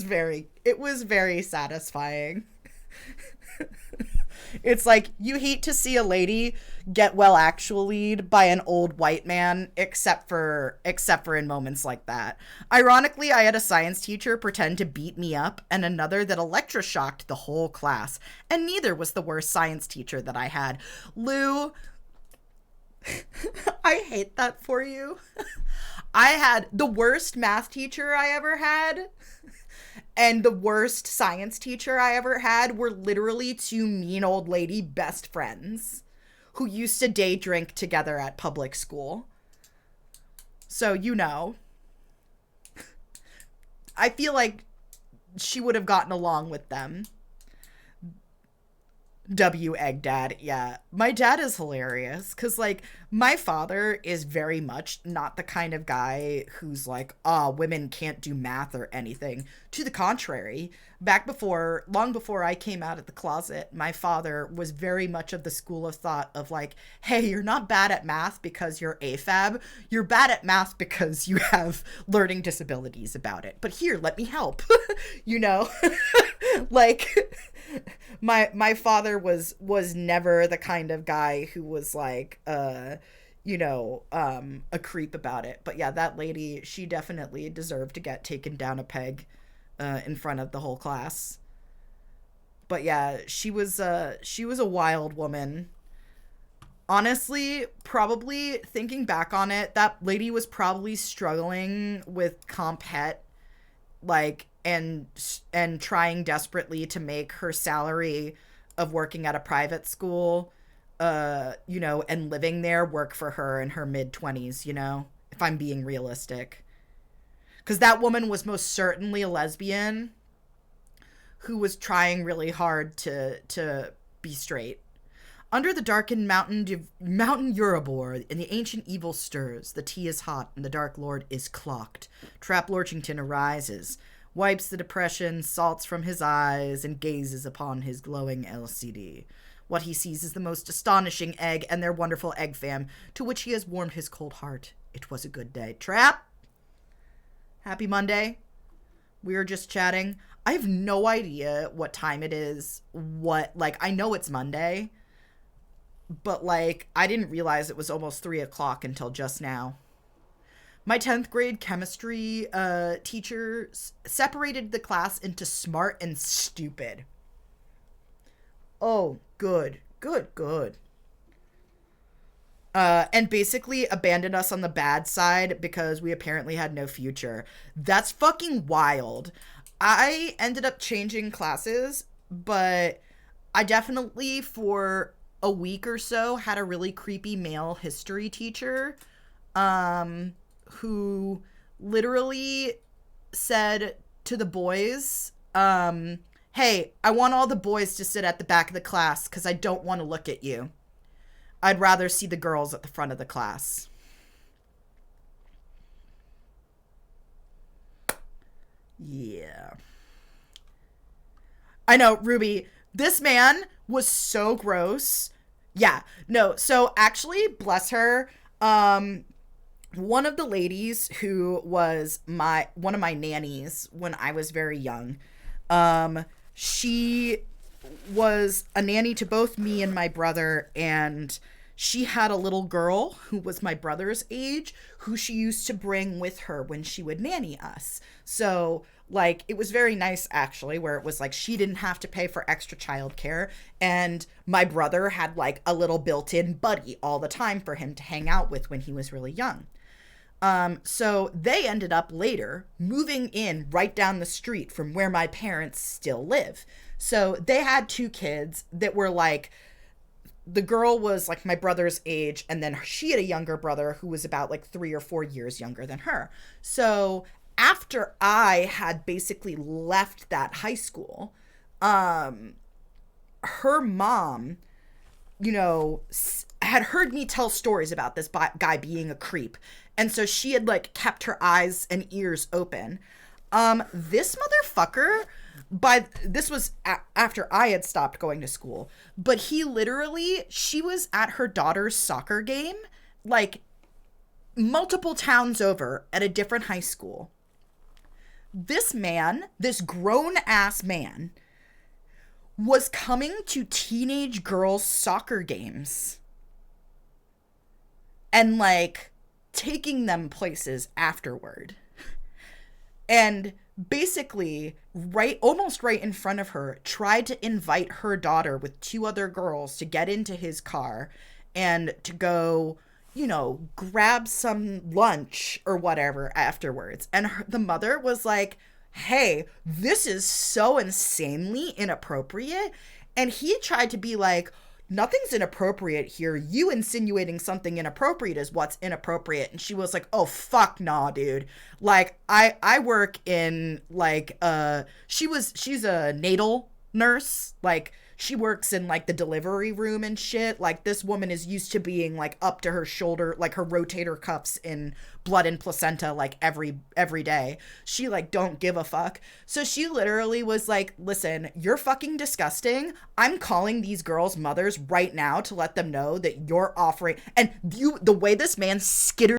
it was very satisfying. It's like you hate to see a lady get well actually'd by an old white man, except for in moments like that. Ironically, I had a science teacher pretend to beat me up and another that electroshocked the whole class, and neither was the worst science teacher that I had. Lou, I hate that for you. I had the worst math teacher I ever had and the worst science teacher I ever had were literally two mean old lady best friends who used to day drink together at public school. So, you know, I feel like she would have gotten along with them. W. Egg Dad, yeah. My dad is hilarious because, like, my father is very much not the kind of guy who's like, women can't do math or anything. To the contrary, long before I came out of the closet, my father was very much of the school of thought of like, hey, you're not bad at math because you're AFAB. You're bad at math because you have learning disabilities about it. But here, let me help. You know? Like, my father was never the kind of guy who was like, a creep about it. But yeah, that lady, she definitely deserved to get taken down a peg in front of the whole class. But yeah, she was a wild woman. Honestly, probably thinking back on it, that lady was probably struggling with comp het, like, and trying desperately to make her salary of working at a private school, and living there work for her in her mid-20s, if I'm being realistic. Because that woman was most certainly a lesbian who was trying really hard to be straight. Under the darkened mountain Eurobor, and the ancient evil stirs. The tea is hot, and the Dark Lord is clocked. Trap Lorchington arises, wipes the depression, salts from his eyes, and gazes upon his glowing LCD. What he sees is the most astonishing egg and their wonderful egg fam, to which he has warmed his cold heart. It was a good day. Trap! Happy Monday. We were just chatting. I have no idea what time it is. I know it's Monday, but, I didn't realize it was almost 3 o'clock until just now. My 10th grade chemistry teacher separated the class into smart and stupid. Oh, good. And basically abandoned us on the bad side because we apparently had no future. That's fucking wild. I ended up changing classes, but I definitely, for a week or so, had a really creepy male history teacher who literally said to the boys, hey, I want all the boys to sit at the back of the class because I don't want to look at you. I'd rather see the girls at the front of the class. Yeah. I know, Ruby, this man was so gross. Yeah, no, so actually, bless her, one of the ladies who was one of my nannies when I was very young, she was a nanny to both me and my brother, and she had a little girl who was my brother's age who she used to bring with her when she would nanny us. So, it was very nice, actually, where it was she didn't have to pay for extra childcare, and my brother had a little built-in buddy all the time for him to hang out with when he was really young. So they ended up later moving in right down the street from where my parents still live. So they had 2 kids that were the girl was my brother's age, and then she had a younger brother who was about 3 or 4 years younger than her. So after I had basically left that high school, her mom, had heard me tell stories about this guy being a creep. And so she had kept her eyes and ears open. This motherfucker, this was after I had stopped going to school, but she was at her daughter's soccer game, multiple towns over at a different high school. This man, this grown ass man, was coming to teenage girls' soccer games and like taking them places afterward. And basically, almost right in front of her, tried to invite her daughter with two other girls to get into his car and to go, grab some lunch or whatever afterwards. And the mother was like, hey, this is so insanely inappropriate. And he tried to be like, nothing's inappropriate here. You insinuating something inappropriate is what's inappropriate. And she was like, oh, fuck nah, dude. Like, I work in, like, she's a natal nurse. Like, she works in, like, the delivery room and shit. Like, this woman is used to being, like, up to her shoulder, like, her rotator cuffs in blood and placenta, like, every day. She, like, don't give a fuck. So she literally was like, listen, you're fucking disgusting. I'm calling these girls' mothers right now to let them know that you're offering. And the way this man skittered